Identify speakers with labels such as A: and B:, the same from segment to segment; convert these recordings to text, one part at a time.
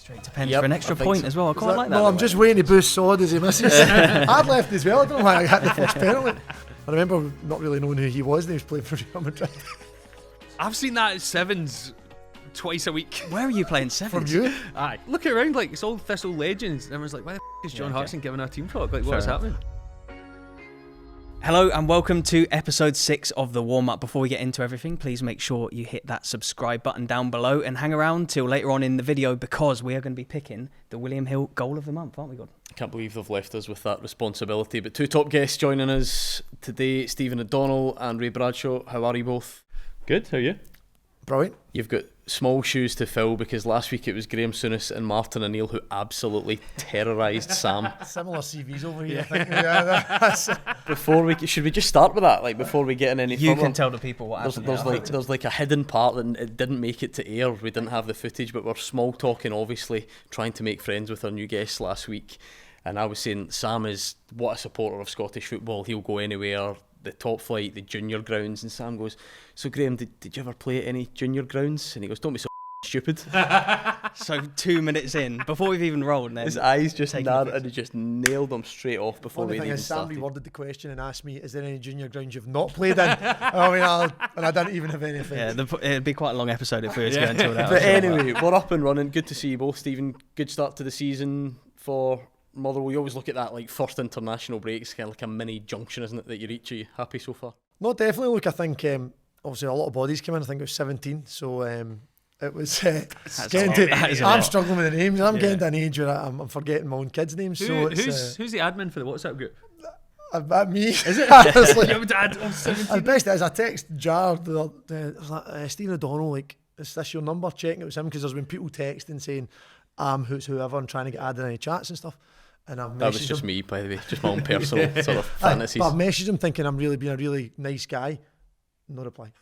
A: Straight to pens for an extra point as well. I quite like that.
B: No, I'm just waiting to boost Sod as he misses. I'd left as well. I don't know why I had the first penalty. I remember not really knowing who he was and he was playing for Real Madrid.
C: I've seen that at sevens twice a week.
A: Where are you playing sevens?
B: From you?
C: Aye. Look around, like, it's all Thistle legends. And everyone's like, why the is John Hartson giving our team talk? Like, what is happening?
A: Hello and welcome to episode 6 of the warm-up. Before we get into everything, please make sure you hit that subscribe button down below and hang around till later on in the video because we are going to be picking the William Hill goal of the month, aren't we, God?
D: I can't believe they've left us with that responsibility. But two top guests joining us today, Stephen O'Donnell and Ray Bradshaw. How are you both?
C: Good, how are you?
B: Brilliant.
D: You've got small shoes to fill because last week it was Graham Souness and Martin O'Neill who absolutely terrorised Sam.
B: Similar CVs over here, I think.
D: Should we just start with that? Like before we get in any
A: You
D: further?
A: can tell the people what happened.
D: There's like a hidden part that it didn't make it to air. We didn't have the footage, but we're small talking, obviously, trying to make friends with our new guests last week. And I was saying Sam is what a supporter of Scottish football. He'll go anywhere. The top flight, the junior grounds, and Sam goes, so Graham, did you ever play at any junior grounds? And he goes, don't be so stupid.
A: So 2 minutes in, before we've even rolled, then
D: his eyes just narrowed and he just nailed them straight off before we even
B: Sam
D: started.
B: reworded the question and asked me, is there any junior grounds you've not played in? I didn't even have anything.
A: Yeah, it'd be quite a long episode if we were to go into that.
D: But anyway, we're up and running. Good to see you both, Stephen. Good start to the season for Motherwell. We always look at that like first international break. It's kind of like a mini junction, isn't it, that you reach? Are you happy so far?
B: No, definitely. Look, I think obviously a lot of bodies came in. I think it was 17. So it was I'm struggling with the names. I'm getting to an age where I'm forgetting my own kids' names.
C: Who's the admin for the WhatsApp group?
B: Me.
C: Is it? Your dad of 17?
B: The best is I text Jar Stephen O'Donnell, like, is this your number? Checking it was him because there's been people texting saying who's whoever and trying to get added in any chats and stuff. And I've
D: that was just me, by the way, just my own personal sort of fantasies.
B: But I've messaged him thinking I'm really being a really nice guy. No reply.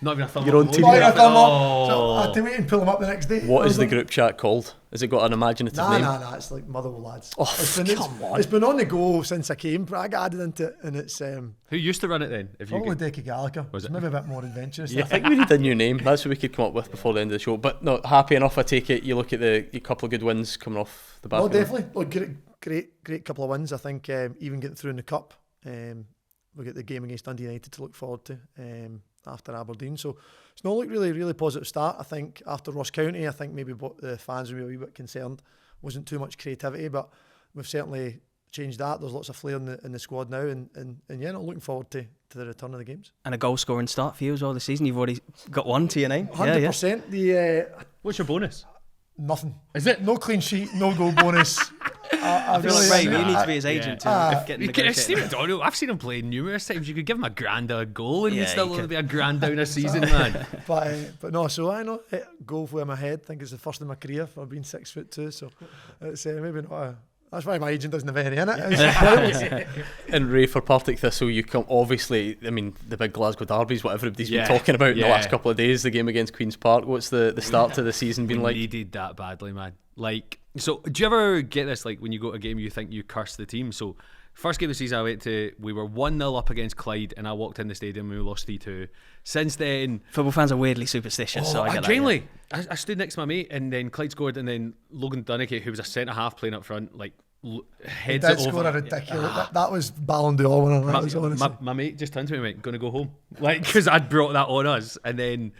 C: Not even a thumb up.
D: Your own team.
B: Not even a thumb up. So I had to wait and pull him up the next day.
D: What is the group chat called? Has it got an imaginative name?
B: Nah, it's like Motherwell lads.
D: Oh, come on.
B: It's been on the go since I came, but I got added into it, and it's
C: who used to run it then?
B: probably Decky Gallagher.
C: Was it?
B: Maybe a bit more adventurous.
D: Yeah, I think we need a new name. That's what we could come up with before the end of the show. But no, happy enough, I take it. You look at the couple of good wins coming off the back.
B: Oh, definitely. Look, great couple of wins. I think even getting through in the cup, we get the game against Dundee United to look forward to after Aberdeen. So it's not looked really positive start. I think after Ross County, I think maybe the fans were a wee bit concerned. Wasn't too much creativity, but we've certainly changed that. There's lots of flair in the squad now, and yeah, not looking forward to the return of the games.
A: And a goal scoring start for you as well this season. You've already got one to your name.
B: 100%.
A: Yeah.
C: What's your bonus?
B: Nothing.
C: Is it?
B: No clean sheet, no goal bonus.
A: I feel like Ray, you need to be his agent to get negotiated.
C: Stephen O'Donnell, I've seen him play numerous times. You could give him a grand a goal and
A: Yeah,
C: he'd still
A: you
C: only
A: could.
C: be a grand down a season, man.
B: But no, so I know goal for my head. I think it's the first in my career for being 6'2", so it's maybe not that's why my agent doesn't have any in it.
D: And Ray, for Partick Thistle, you come obviously. I mean, the big Glasgow derbies, what everybody's been talking about in the last couple of days. The game against Queen's Park. What's the start to the season been like?
C: We needed that badly, man. Like, so do you ever get this? Like, when you go to a game, you think you curse the team. So, first game of the season I went to, we were 1-0 up against Clyde, and I walked in the stadium and we lost 3-2. Since then,
A: football fans are weirdly superstitious. So I get
C: genuinely, I stood next to my mate, and then Clyde scored, and then Logan Dunneke, who was a centre half playing up front, like heads it over.
B: Score a ridiculous. That was Ballon d'Or winner.
C: My mate just turned to me and went, "Gonna go home," like because I'd brought that on us. And then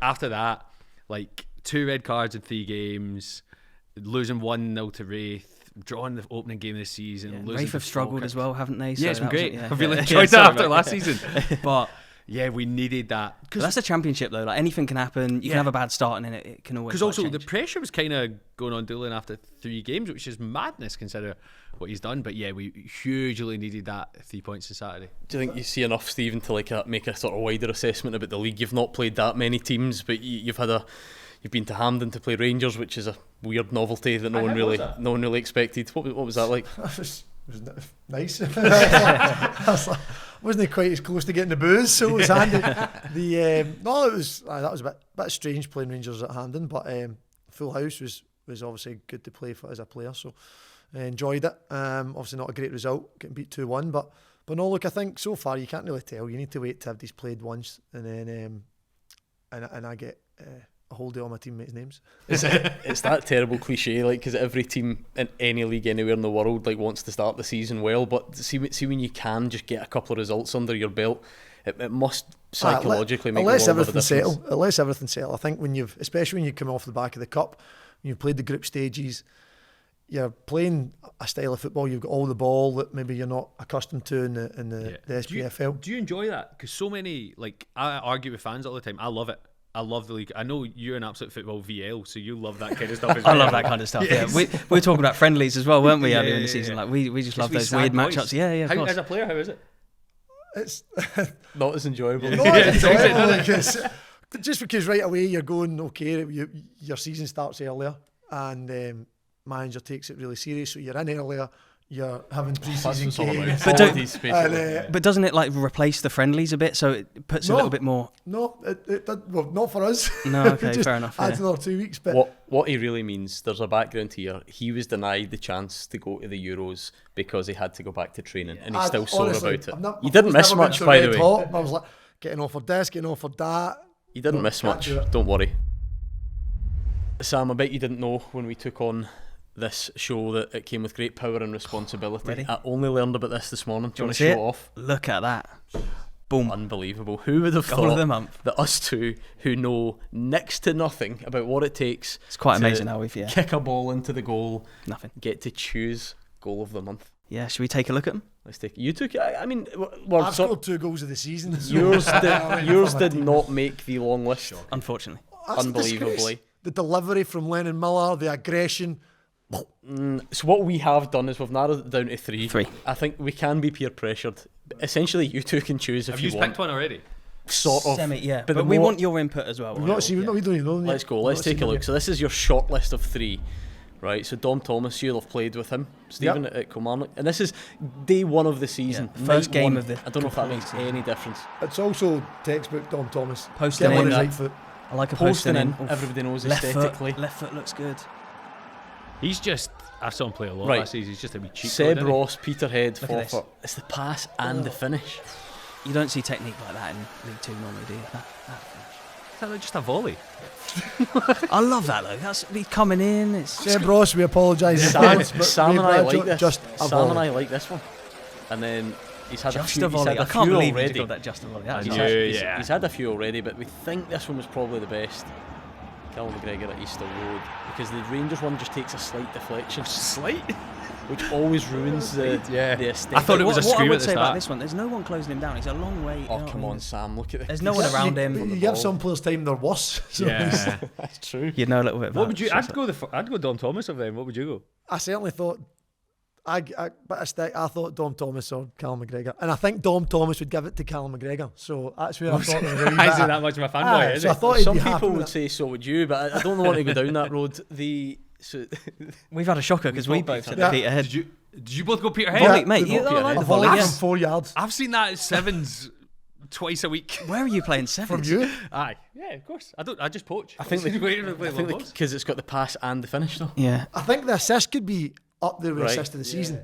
C: after that, like 2 red cards in 3 games, losing 1-0 to Wraith, drawing the opening game of the season.
A: Wraith have struggled as well, haven't they?
C: So it's been great.
A: Yeah.
C: I've really enjoyed that after last season. But yeah, we needed that.
A: But that's a championship though. Like anything can happen. You can have a bad start and then it can always.
C: Because also
A: change.
C: the pressure was kind of going on Doolan after 3 games, which is madness considering what he's done. But yeah, we hugely needed that 3 points on Saturday.
D: Do you think you see enough, Stephen, to like make a sort of wider assessment about the league? You've not played that many teams, but you've been to Hampden to play Rangers, which is a weird novelty that no one really expected. What was that like?
B: It was nice. Wasn't quite as close to getting the booze, so it was handy. That was a bit strange playing Rangers at Hampden, but full house was obviously good to play for as a player, so I enjoyed it. Obviously not a great result, getting beat 2-1, but no, look, I think so far you can't really tell. You need to wait to have these played once, and then and I get a whole day on my teammates' names.
D: It's that terrible cliche, like, because every team in any league anywhere in the world like wants to start the season well, but see when you can just get a couple of results under your belt, it must psychologically make a lot of a difference.
B: It lets everything settle. I think especially when you come off the back of the cup, when you've played the group stages, you're playing a style of football. You've got all the ball that maybe you're not accustomed to in the SPFL.
C: Do you enjoy that? Because so many, like, I argue with fans all the time. I love it. I love the league. I know you're an absolute football VL, so you love that kind of stuff as well.
A: I love that kind of stuff. Yes. Yeah, we were talking about friendlies as well, weren't we? Earlier in the season, like we just love those weird matchups. Yeah, of course.
C: As a player, how is it?
B: It's
D: not as enjoyable.
B: Just because right away you're going, okay, your season starts earlier, and manager takes it really serious, so you're in earlier, you're having pre-season games.
A: But doesn't it like replace the friendlies a bit, so it puts a little bit more?
B: No, well, not for us.
A: No, okay, fair enough.
B: Adds another 2 weeks. But
D: what he really means, there's a background here. He was denied the chance to go to the Euros because he had to go back to training, and he's still sore about it. You didn't miss much, by the way.
B: I was like getting offered this, getting offered that.
D: You didn't miss much. Don't worry. Sam, I bet you didn't know when we took on this show that it came with great power and responsibility.
A: Ready?
D: I only learned about this morning. Do you want to show it off?
A: Look at that. Boom.
D: Unbelievable. Who would have
A: Goal of the
D: thought
A: month.
D: that us two, who know next to nothing about what it takes,
A: It's quite amazing how we've
D: kick a ball into the goal,
A: nothing.
D: get to choose goal of the month.
A: Yeah, should we take a look at them?
D: Let's take. You took it. I mean,
B: I've scored 2 goals of the season.
D: Yours did not make the long list,
A: unfortunately.
D: Unbelievably.
B: The delivery from Lennon Miller, the aggression.
D: So what we have done is we've narrowed it down to 3.
A: 3.
D: I think we can be peer pressured. Essentially, you two can choose if you want.
C: Have you picked one already?
D: Sort of.
A: Yeah, but we want your input as well.
B: We don't even know.
D: Let's go. Let's take a look. So this is your short list of 3. Right, so Dom Thomas, you'll have played with him, Stephen, at Kilmarnock, and this is day 1 of the season.
A: Yeah, first game of the.
D: I don't know if that makes any difference.
B: It's also textball Dom Thomas.
A: Posting in.
B: Right foot.
A: I like a
D: posting in.
A: Oof.
D: Everybody knows
A: left
D: aesthetically.
A: Left foot looks good.
C: He's just. I saw him play a lot last season. He's just a wee cheat.
D: Seb Ross, Peterhead, Forfeit.
A: It's
D: the pass and the finish.
A: You don't see technique like that in League 2 normally, do you?
C: Is that just a volley?
A: I love that though. That's me coming in. It's
B: Seb Ross, we apologise.
D: Sam and I like this.
B: Sam
D: and I like this one. And then he's had
A: just
D: a few.
A: Volley. I can't believe you called that just a volley.
D: He's had a few already, but we think this one was probably the best. Callum McGregor at Easter Road, because the Rangers one just takes a slight deflection.
C: Slight?
D: Which always ruins the aesthetic.
C: I thought it was a scream
A: what I would
C: at the
A: say
C: start.
A: about this one, there's no one closing him down. He's a long way.
D: Oh, come on, Sam, look at this.
A: There's no one around him.
B: You give some players time, they're worse. So
C: Yeah,
D: that's true.
A: You'd know a little bit about
C: what would you? I'd go Dom Thomas over them. What would you go?
B: I certainly thought, bit of stick, I thought Dom Thomas or Callum McGregor. And I think Dom Thomas would give it to Callum McGregor. So that's where I thought they were.
C: Is he that much of a fanboy?
B: So I thought
D: some people would say so would you, but I don't want to go down that road.
A: We've had a shocker because we both said Peterhead.
C: Did you both go Peterhead?
A: Volley, mate. You like the volley,
B: from
A: yeah.
B: 4 yards.
C: I've seen that at sevens twice a week.
A: Where are you playing sevens?
B: From you?
C: Aye, yeah, of course. I just poach.
D: I think because it's got the pass and the finish though.
A: Yeah.
B: I think the assist could be up there with assist of the season.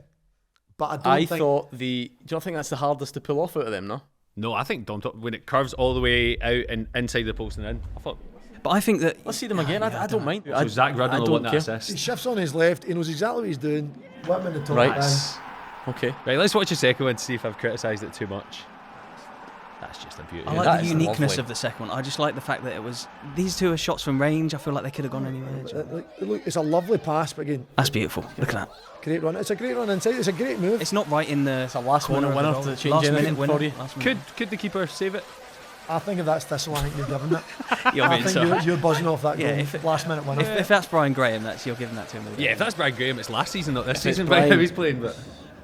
B: But I
D: thought do you not think that's the hardest to pull off out of them, no?
C: No, I think Dom when it curves all the way out and inside the post and in. I thought.
A: But I think that
D: let's see them again. I don't mind.
C: So Zach Rudden will want that assist.
B: He shifts on his left. He knows exactly what he's doing. Let him in the top.
D: Right. Okay.
C: Right. Let's watch the second one to see if I've criticised it too much. That's just a beauty.
A: I like the uniqueness of the second one. I just like the fact that it was these two are shots from range. I feel like they could have gone anywhere.
B: Look, it's a lovely pass, but again,
A: that's beautiful. Look at that.
B: Great run. It's a great run inside. It's a great move.
A: It's not right in the.
D: It's a last minute winner to change anything for you.
C: Could the keeper save it?
B: I think if that's Thistle, I think you're giving it.
A: I
B: think you're buzzing off that goal. Last minute winner.
A: If that's Brian Graham, you're giving that to him.
C: Yeah, if that's Brian Graham, it's last season, not this season. By how he's playing, but.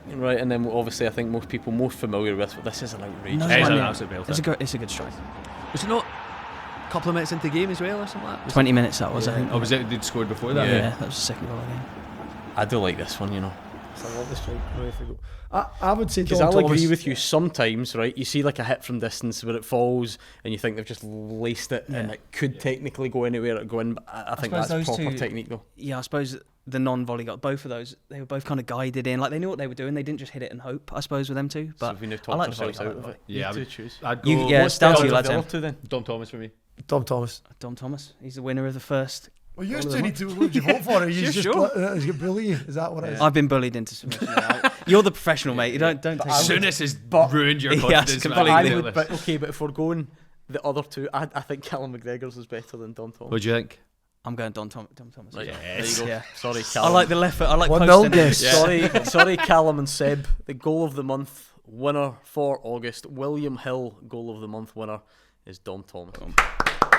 D: Right, and then obviously I think most people most familiar with this is an outrageous.
A: No,
C: it's an absolute belter.
A: It's a good strike.
C: Was it not a couple of minutes into the game as well or something like that?
A: 20 minutes that was, I think.
C: Oh, was it they'd scored before that?
A: Yeah, that was the second goal again.
D: I do like this one, you know.
B: It's a lovely strike. I would say
D: because I'll agree with you sometimes, right? You see like a hit from distance where it falls and you think they've just laced it and it could technically go anywhere or go in, but I think that's proper technique though.
A: Yeah, I suppose the non-volley got both of those. They were both kind of guided in, like they knew what they were doing. They didn't just hit it and hope, I suppose, with them two. But
D: so we
A: I like the volley
D: out of it.
C: Yeah,
D: to choose.
C: I'd go.
A: It's down to you lads.
C: Dom Thomas for me.
B: Tom Thomas.
A: Dom Thomas. He's the winner of the first.
B: Well, you two need to. What would you vote for? Are you just
A: sure?
B: Is it bully? Is that what it is?
A: I've been bullied into submission. You're the professional, mate. You don't take.
C: Soonest has ruined your
A: Yes,
C: confidence.
A: completely.
C: man.
D: I would, but if we're going the other two, I think Callum McGregor's is better than Dom Thomas.
C: What do you think?
A: I'm going Dom Thomas.
D: Right,
C: Yes.
D: there you go.
A: Yeah.
D: Sorry,
A: I
D: Callum.
A: like the left foot. I like
B: 1-0
A: posting.
B: guess.
A: Yeah.
D: Sorry, Callum and Seb. The goal of the month winner for August, William Hill. Goal of the month winner is Dom Thomas.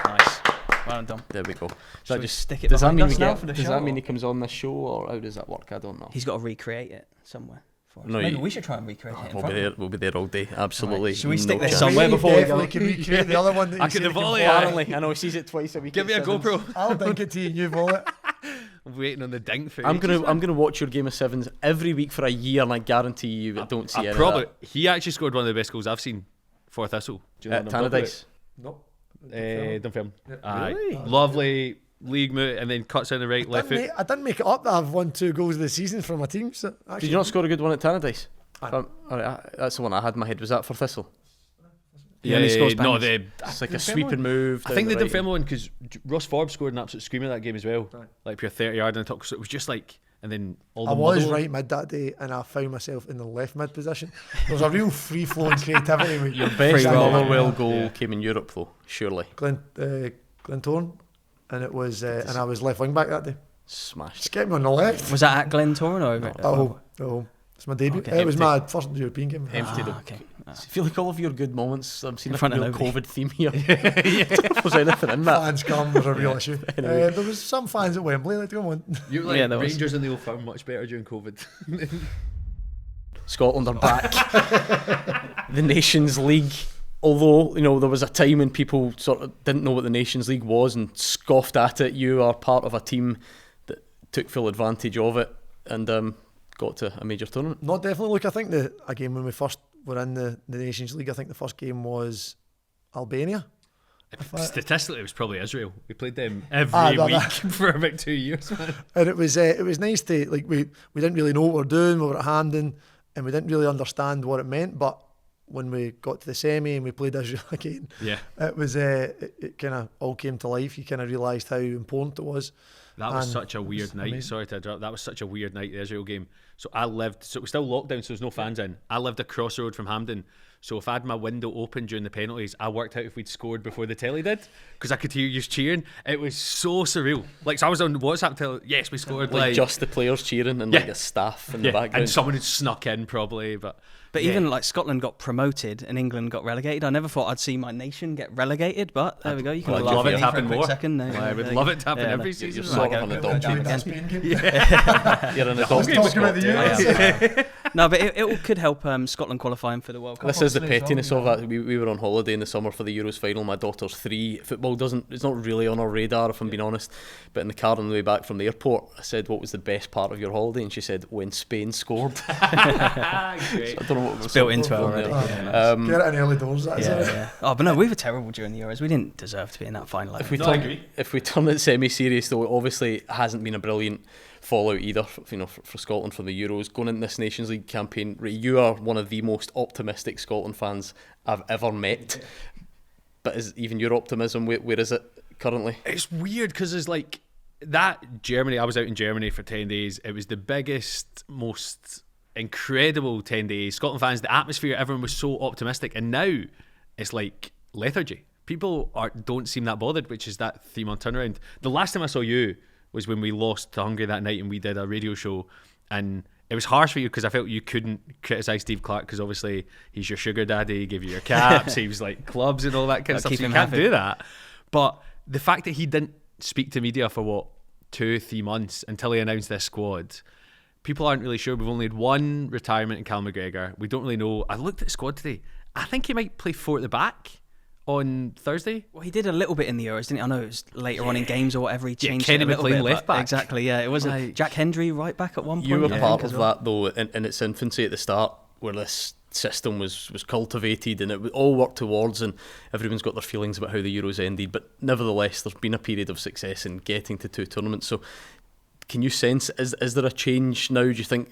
A: Nice. Well done, Dom.
D: There we go.
A: Should we stick it
D: does that
A: behind
D: mean
A: us
D: we
A: now
D: get?
A: for the
D: Does
A: show,
D: that mean
A: or?
D: he comes on this show, or how does that work? I don't know.
A: He's got to recreate it somewhere. For us.
D: No,
A: Maybe
D: you-
A: we should try and recreate it. In
D: We'll
A: front
D: be
A: of
D: there.
A: him.
D: We'll be there all day. Absolutely.
A: Right. Should we stick
D: no
A: this
D: chance.
A: somewhere
B: Ray
A: before we
B: definitely
A: go?
B: can recreate the other one. That
C: I
B: you
C: can
B: said he
C: volley
B: can
C: it.
D: Apparently, I know he sees it twice a week.
C: Give me
D: at
C: a
D: Sevens.
C: GoPro.
B: I'll dink it to you and you vote it.
C: I'm waiting on the dink for
D: I'm
C: ages, man.
D: gonna watch your game of sevens every week for a year, and I guarantee you, I don't see
C: I
D: any
C: probably
D: of
C: he actually scored one of the best goals I've seen for Thistle. Do you know
D: that.
C: what I'm talking
D: Tannadice.
B: No.
C: Dunfermline. Aye.
A: Really?
C: Lovely league move, and then cuts in the right left foot.
B: I didn't make it up that I've won 2 goals of the season for my team. So
D: Did you not score a good one at Tannadice?
B: Aye.
D: That's the one I had in my head. Was that for Thistle?
A: Yeah, he scores
C: no,
A: bangers.
D: It's like a sweeping move.
C: I think
D: down
C: the
D: right.
C: Dunfermline one because Ross Forbes scored an absolute screamer that game as well.
B: Right.
C: Like pure 30-yard and so it was just like, and then all the
B: I was
C: Motherwell-
B: right mid that day and I found myself in the left mid position. There was a real free flowing creativity with
D: Your best
A: Free roll.
D: Motherwell goal came in Europe, though. Surely
B: Glentoran, and it was and I was left wing back that day.
D: smashed.
B: Just kept me on the left.
A: Was that at Glentoran or over?
B: Oh, it's my debut.
A: Okay.
B: It was my first European game.
D: Empty them.
A: Okay.
D: I feel like all of your good moments. I'm seeing
A: In
D: a
A: front of
D: real
A: nobody.
D: COVID theme here. Was anything in that?
B: Fans come was a real issue.
D: Anyway.
B: There was some fans at Wembley. Like, come on.
C: You were like
A: Yeah, there was.
C: Rangers in the Old Firm much better during COVID.
D: Scotland are back. The Nations League. Although, there was a time when people sort of didn't know what the Nations League was and scoffed at it, you are part of a team that took full advantage of it and got to a major tournament.
B: Not definitely. Look, I think again when we first were in the Nations League, I think the first game was Albania.
C: Statistically, it was probably Israel. We played them every week for about 2 years, man.
B: And it was nice to we didn't really know what we were doing. We were at Hampden and we didn't really understand what it meant. But when we got to the semi and we played Israel again,
C: Yeah.
B: it was it kind of all came to life. You kind of realised how important it was.
C: That was
B: And
C: such a weird night.
B: amazing.
C: Sorry to interrupt. That was such a weird night, the Israel game. So it was still locked down, so there's no fans in. I lived across the road from Hampden. So if I had my window open during the penalties, I worked out if we'd scored before the telly did, because I could hear you cheering. It was so surreal. Like, so I was on WhatsApp telling, yes, we scored.
D: Like just the players cheering and
C: Yeah.
D: like the staff in the
C: yeah,
D: background.
C: and someone had snuck in probably, but yeah.
A: even like Scotland got promoted and England got relegated. I never thought I'd see my nation get relegated, but there we go. You can
C: I'd
A: laugh
C: love
A: at
C: it
A: me
C: to
A: for a
C: happen
A: quick
C: more.
A: second.
C: I would love it to happen every season.
D: You're sort of an adoption.
B: That Spain game.
D: You're an
B: I was
D: adoption.
B: talking about the Euros.
A: No, but it could help Scotland qualifying for the World Cup.
D: This is the
B: Obviously,
D: pettiness
B: so,
D: of it. We were on holiday in the summer for the Euros final. My daughter's 3. Football it's not really on our radar, if I'm being honest. But in the car on the way back from the airport, I said, "What was the best part of your holiday?" And she said, "When Spain scored."
C: Great.
D: I don't know what was
A: built into it already.
B: Get it in early doors. That's it.
A: Yeah. Oh, but no, we were terrible during the Euros. We didn't deserve to be in that final.
D: If we
C: No, I
D: turn
C: agree.
D: if we turn it semi-serious, though, it obviously hasn't been a brilliant fallout either. For Scotland from the Euros going into this Nations League campaign. Ray, you are one of the most optimistic Scotland fans I've ever met. But is even your optimism? Where is it currently?
C: It's weird because it's like that Germany. I was out in Germany for 10 days. It was the biggest, most incredible 10 days. Scotland fans, the atmosphere, everyone was so optimistic, and now it's like lethargy. People don't seem that bothered, which is that 3-month turnaround. The last time I saw you was when we lost to Hungary that night and we did a radio show, and it was harsh for you because I felt you couldn't criticise Steve Clark because obviously he's your sugar daddy, he gave you your caps, he was like clubs and all that kind of stuff,
A: keep
C: so you
A: him
C: can't
A: happy.
C: do that. But the fact that he didn't speak to media for 2-3 months until he announced this squad, people aren't really sure. We've only had one retirement in Callum McGregor. We don't really know. I looked at the squad today. I think he might play 4 at the back on Thursday.
A: Well, he did a little bit in the Euros, didn't he? I know it was later on in games or whatever. He changed
C: Kenny
A: it a little
C: McLean
A: bit.
C: left
A: but
C: back.
A: Exactly, yeah. It was Jack Hendry right back at one point.
D: You were
A: I
D: part
A: think,
D: of
A: as well.
D: that though in its infancy at the start, where this system was cultivated and it would all worked towards, and everyone's got their feelings about how the Euros ended, but nevertheless there's been a period of success in getting to 2 tournaments. So can you sense, is there a change now? Do you think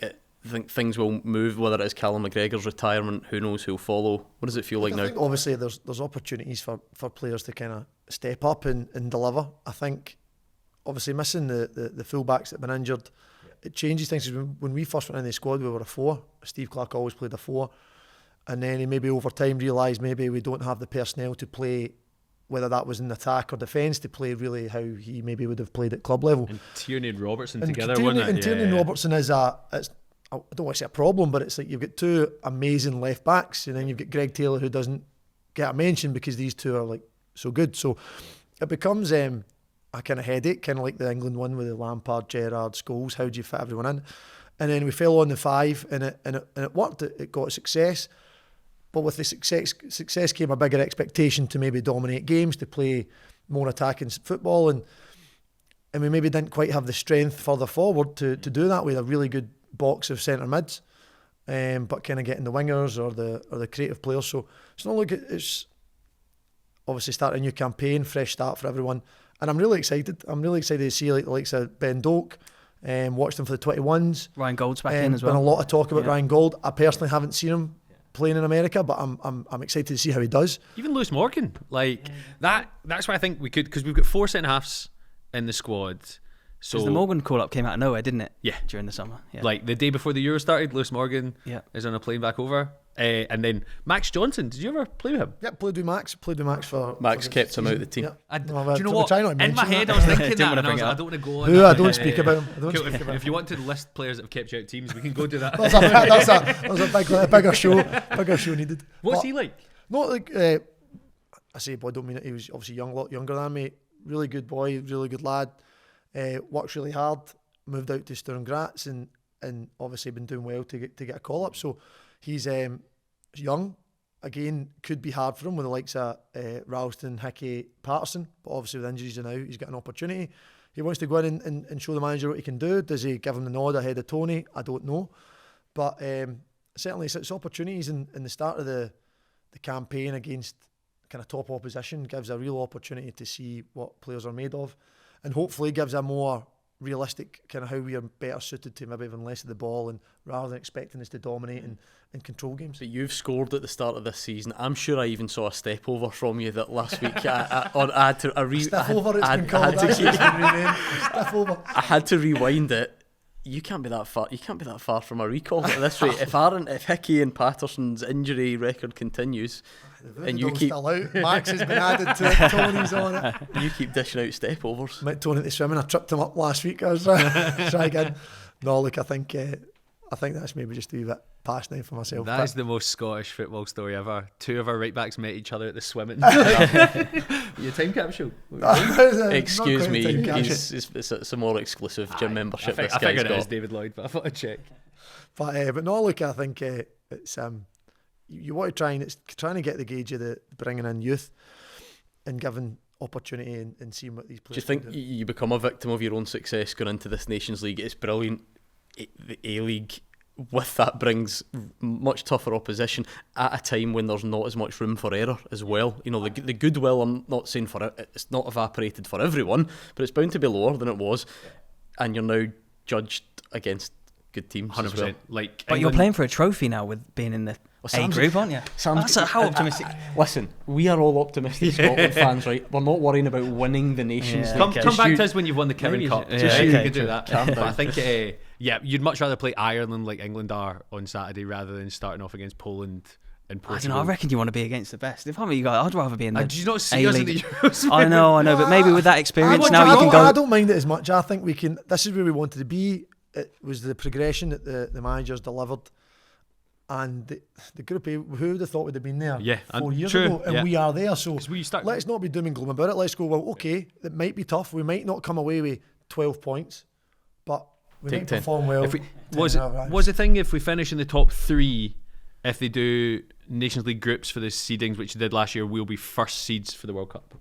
D: things will move, whether it is Callum McGregor's retirement, who knows who'll follow? What does it feel like
B: I
D: now?
B: think obviously there's opportunities for players to kind of step up and deliver. I think obviously missing the full-backs that have been injured, it changes things. When we first went in the squad, we were a 4. Steve Clarke always played a 4. And then he maybe over time realised maybe we don't have the personnel to play, whether that was in attack or defence, to play really how he maybe would have played at club level.
C: And Tierney and Robertson
B: and
C: together,
B: Tierney,
C: wasn't it?
B: And Tierney and Robertson is I don't want to say a problem, but it's like you've got 2 amazing left backs, and then you've got Greg Taylor, who doesn't get a mention because these 2 are like so good. So it becomes a kind of headache, kind of like the England one with the Lampard, Gerrard, Scholes. How do you fit everyone in? And then we fell on the 5, and it worked. It got success. But with the success came a bigger expectation to maybe dominate games, to play more attacking football, and we maybe didn't quite have the strength further forward to do that with a really good box of centre mids, but kind of getting the wingers or the creative players. So it's not like it's obviously starting a new campaign, fresh start for everyone, and I'm really excited. I'm really excited to see like the likes of Ben Doak. Watched him for the 21s.
A: Ryan Gold's back in as well.
B: Been a lot of talk about Ryan Gold. I personally haven't seen him playing in America, but I'm excited to see how he does.
C: Even Lewis Morgan, like that's why I think we could, because we've got 4 centre halves in the squad. So
A: the Morgan call up came out of nowhere, didn't it?
C: Yeah,
A: during the summer. Yeah.
C: Like the day before the Euro started, Lewis Morgan is on a plane back over, and then Max Johnson. Did you ever play with him?
B: Yeah, played with Max
D: for Max kept him out of the team.
C: Yeah. Do you know what? In my head, I was thinking that, and I don't want to go on.
B: I don't speak about him.
C: If you want to list players that have kept you out of teams, we can go do that.
B: That was a bigger show needed.
C: What's he like?
B: Not like I say, boy, I don't mean it. He was obviously a lot younger than me. Really good boy, really good lad. Works really hard. Moved out to Sturm Graz and obviously been doing well to get a call up. So he's young. Again, could be hard for him with the likes of Ralston, Hickey, Patterson. But obviously with injuries now, he's got an opportunity. He wants to go in and show the manager what he can do. Does he give him the nod ahead of Tony? I don't know. But certainly it's opportunities in the start of the campaign against kind of top opposition. Gives a real opportunity to see what players are made of. And hopefully gives a more realistic kind of how we are better suited to maybe even less of the ball, and rather than expecting us to dominate and control games.
D: But you've scored at the start of this season. I'm sure I even saw a step over from you that last week. I had to rewind it. You can't be that far. You can't be that far from a recall at this rate. If Hickey and Patterson's injury record continues, and you keep
B: still out, Max has been added to it. Tony's on it.
D: You keep dishing out step overs.
B: Met Tony at the swimming. I tripped him up last week. I was try again. No, look, I think that's maybe just a wee bit past now for myself.
C: That is the most Scottish football story ever. 2 of our right backs met each other at the swimming. Your time capsule.
D: Excuse me, it's a more exclusive gym membership.
C: I figured it is David Lloyd, but I thought I'd check.
B: But no, look, I think it's you want to trying to get the gauge of the bringing in youth and giving opportunity and seeing what these players.
D: Do you think you become a victim of your own success going into this Nations League? It's brilliant. The A-League with that brings much tougher opposition at a time when there's not as much room for error as well. You know, the goodwill, I'm not saying it's not evaporated for everyone, but it's bound to be lower than it was, and you're now judged against good teams 100%. As well.
C: Like,
A: but you're playing for a trophy now with being in the A group, aren't you? How optimistic?
D: Listen, we are all optimistic Scotland fans, right? We're not worrying about winning the Nations League.
C: Come back to us when you've won the Kevin Cup. You can do that.
D: But
C: I think, you'd much rather play Ireland like England are on Saturday rather than starting off against Poland and Portugal.
A: I reckon you want to be against the best. If I'm you guys, I'd rather be in the
C: Did you not see us in the Euros?
A: I know, but maybe with that experience now you can go.
B: I don't mind it as much. I think we can. This is where we wanted to be. It was the progression that the managers delivered. And the group A, who would have thought would have been there 4 years ago, and we are there. So let's not be doom and gloom about it. Let's go, well, okay, it might be tough. We might not come away with 12 points, but we might perform well.
C: Was the thing if we finish in the top 3, if they do Nations League groups for the seedings, which they did last year, we'll be first seeds for the World Cup?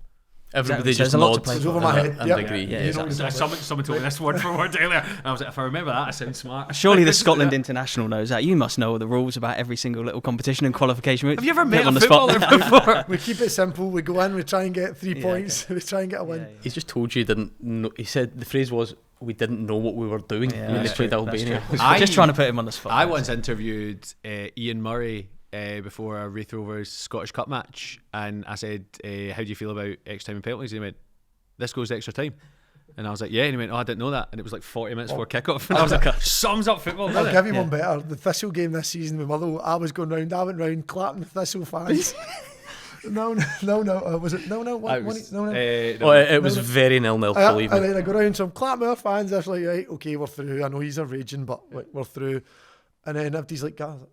D: Everybody just nods
B: over my head
D: and agree.
C: Someone told me this word for word earlier, and I was like, if I remember that, I sound smart.
A: Surely the Scotland International knows that. You must know the rules about every single little competition and qualification.
C: Have you ever met a footballer before?
B: We keep it simple. We go in, we try and get 3 points. Okay. We try and get a win.
D: He's just told you didn't know. He said the phrase was, we didn't know what we were doing when they played Albania.
A: Just trying to put him on the spot.
C: I once interviewed Ian Murray before a Wraith Rovers Scottish Cup match, and I said, how do you feel about extra time and penalties? And he went, this goes to extra time. And I was like, yeah. And he went, oh, I didn't know that. And it was like 40 minutes before kickoff. And I was like, sums up football, doesn't
B: I'll
C: it?
B: give you one better. The Thistle game this season with Motherwell, I went round clapping the Thistle fans. No. Was it no? What? No.
D: It was very 0-0, believe me.
B: And then I go round, so I'm clapping our fans. I was like, right, okay, we're through. I know he's a raging, but like, we're through. And then everybody's like, "God,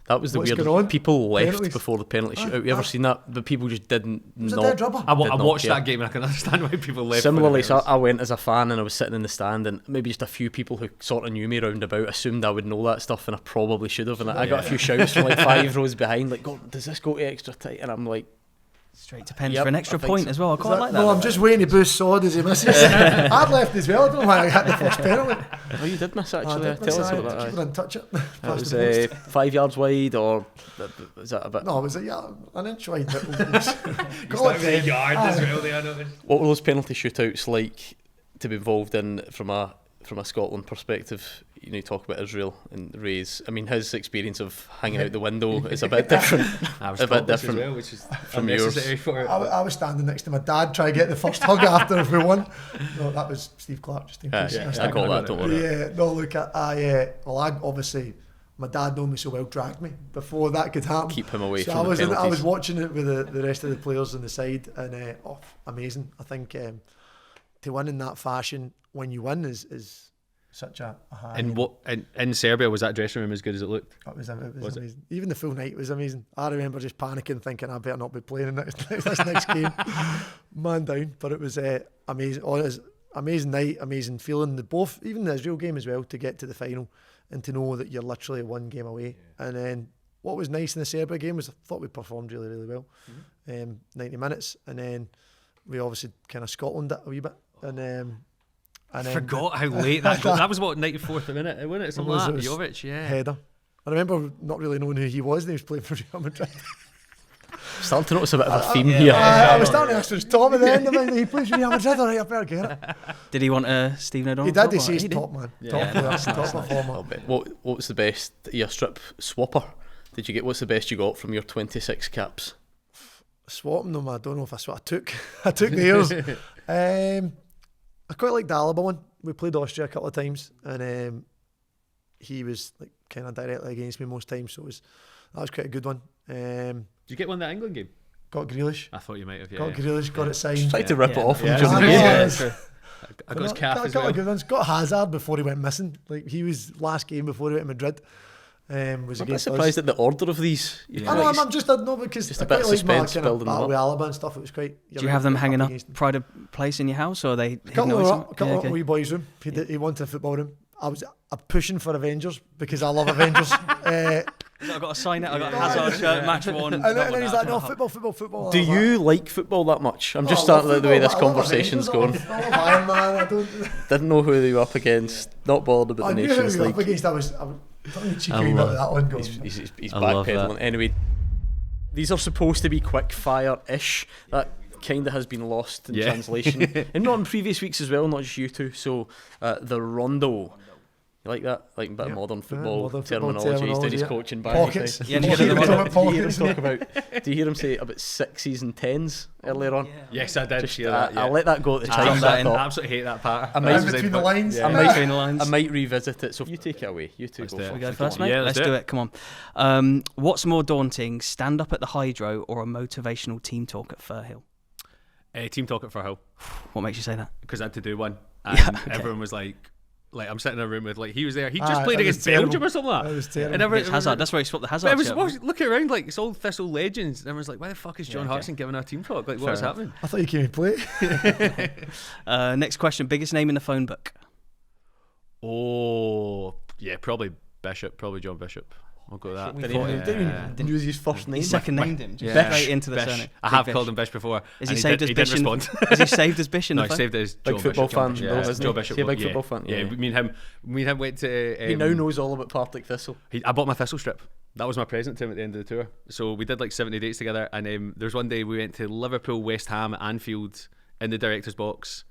D: that was the
B: what's
D: weird.
B: going on?"
D: People left
B: Penalties.
D: before the penalty shootout. You ever seen that? The people just didn't
B: was a
D: not.
B: dead rubber.
C: I
D: Did not
C: watched
D: care.
C: that game and I can understand why people left.
D: Similarly, so I went as a fan and I was sitting in the stand, and maybe just a few people who sort of knew me round about assumed I would know that stuff, and I probably should have. And I got a few shouts from like 5 rows behind, like, "God, does this go to extra time?" And I'm like,
A: Straight to pens
D: Yep,
A: for an extra
D: I think
A: point
D: so.
A: as well. I quite like that.
B: No, I'm just waiting to boost Sod as he misses. I'd left as well. I don't know why I had the first penalty.
D: "Oh, you did miss actually."
B: I did
D: Tell
B: miss
D: us
B: it.
D: about that.
B: Keeper didn't touch it.
D: It
B: Past
D: was
B: the post.
D: 5 yards wide, or is that a bit?
B: No, it was an inch wide. But
C: Call it 8 yards as well. They had it.
D: What were those penalty shootouts like to be involved in from a Scotland perspective? You know, you talk about Israel and Ray's. I mean, his experience of hanging out the window is a bit different.
C: I was
D: A bit
C: topless
D: different
C: as well, which is
D: from yours.
C: unnecessary for it.
B: I was standing next to my dad trying to get the first hug after if we won. No, that was Steve Clark, just in case.
D: I call that. Don't worry.
B: Yeah, no, look, I obviously, my dad knowing me so well, dragged me before that could happen.
D: Keep him away
B: So
D: from
B: I
D: the
B: was
D: penalties.
B: I was watching it with the rest of the players on the side, and amazing. I think to win in that fashion when you win is such a high.
C: And what in Serbia, was that dressing room as good as it looked?
B: It was
C: Was it?
B: amazing. Even the full night was amazing. I remember just panicking, thinking I better not be playing in this next game. Man down. But it was amazing. Oh, it was amazing night, amazing feeling. Even the Israel game as well, to get to the final and to know that you're literally one game away. Yeah. And then what was nice in the Serbia game was I thought we performed really, really well. 90 minutes. And then we obviously kind of Scotland it a wee bit. And
C: I forgot how late that goal. That was what, 94th minute, wasn't it? Something like that. Jovic, yeah.
B: Header. I remember not really knowing who he was, and he was playing for Real Madrid.
D: Starting to notice a bit of a theme here.
B: I was starting to ask for his top at the end. He plays for Real Madrid, all right, I better get it.
A: Did he want a Stephen O'Donnell?
B: He did, he
A: top?
B: says
A: He did.
B: top man.
A: Yeah.
B: Top player,
A: Nice,
B: top
A: nice.
B: performer.
D: What's the best? Your strip swapper. Did you get? What's the best you got from your 26 caps?
B: Swapping them, I don't know if I took the ears. I quite like the Alaba one. We played Austria a couple of times, and he was like kind of directly against me most times, so that was quite a good one.
C: Did you get one that England game?
B: Got Grealish.
C: I thought you might have. Yeah,
B: Got
C: yeah.
B: Grealish, got it signed.
D: Tried to rip it off him
C: Yeah,
D: during the
B: yeah.
D: game.
B: Yeah.
C: I got his calf
B: got
C: as
B: a couple
C: well.
B: of good ones. Got Hazard before he went missing. Like he was last game before he went to Madrid. Was
D: I'm a bit
B: against
D: surprised
B: us.
D: at the order of these.
C: Yeah.
B: I know, I'm just no because
D: Just
B: I
D: a bit
B: quite
D: of
B: like my
D: suspense
B: kind of
D: building them
B: battle
D: up.
B: with Alaba and stuff. It was quite.
A: Do you have them hanging up pride of place in your house, or are they hidden
B: Couple
A: away
B: of
A: somewhere?
B: couple
A: Yeah,
B: of
A: okay.
B: wee boys' room. He wanted a football room. I was pushing for Avengers because I love Avengers.
A: I've got to sign it. I've got a Hazard shirt, match one.
B: And then he's like, no, football.
D: Do you like football that much? I'm just starting the way this conversation's going.
B: I love Iron Man. I don't.
D: Didn't know who they were up against. Not bothered about
B: I
D: the
B: knew who
D: Nations
B: we were
D: League.
B: up against. I was totally cheeky
C: I
B: about
C: love-
B: that one going.
D: He's
C: I love
D: backpedaling.
C: that.
D: Anyway, these are supposed to be quick fire-ish. That kind of has been lost in
C: Yeah.
D: translation. And not in previous weeks as well, not just you two. So, the Rondo. You like that? Like a bit of modern football
B: modern football
D: terminology. He's doing his
B: terminology,
D: coaching back.
B: Pockets.
A: Yeah, and you get
B: Pockets.
A: the-
D: Do you hear him talk about? Do you hear him say about 6s and 10s earlier on?
C: Yes, I did.
D: Just,
C: hear that.
D: I'll let that go at the
C: I
D: time.
A: that in.
C: absolutely hate that part.
D: I might-
B: In between the lines.
C: Yeah.
D: I might-
A: Between the lines.
D: I might revisit it. So you take it away. You two
C: Let's
D: go
C: do it.
D: first.
A: We go
C: Come
A: first,
C: on.
A: mate.
C: Yeah,
A: let's
C: let's
A: do
C: do
A: it. Come on. What's more daunting, stand up at the Hydro or a motivational team talk at Firhill?
C: Team talk at Firhill,
A: What makes you say that?
C: because I had to do one, and
A: Yeah, okay.
C: everyone was like I'm sitting in a room with he was there. He just played
B: that was
C: against Belgium
B: terrible.
C: or something like that.
B: That was terrible.
C: And
A: It's Hazard. That's where he swapped the Hazard
C: But it was,
A: shirt.
C: what was looking around like it's all Thistle legends, and everyone's like, "Why the fuck is John Hartson giving our team talk? Like, what is
D: Fair
C: happening?"
B: I thought you came to play.
A: Next question. Biggest name in the phone book?
C: Oh, yeah, probably Bishop, probably John Bishop. I'll go with that.
D: Didn't use his first name.
A: He second named him. Just
C: Yeah.
A: straight into the
C: Bish.
A: surname.
C: I
A: Big
C: have
A: Bish.
C: called him Bish before.
A: Is
C: and
A: he saved as
C: he
A: Bish?
C: didn't respond.
A: Is he saved as Bish in
C: No,
A: the
C: he
A: phone?
C: saved it as
D: Big
C: John
D: football
C: Bishop.
D: fan,
C: Yeah,
D: though, isn't
C: Joe
D: he?
C: Bishop.
D: Is he a big
C: yeah.
D: football fan?
C: Yeah,
D: Yeah.
C: me and him went to.
D: He now knows all about Partick Thistle.
C: I bought my Thistle strip. That was my present to him at the end of the tour. So we did like 70 dates together, and there was one day we went to Liverpool, West Ham, at Anfield in the director's box.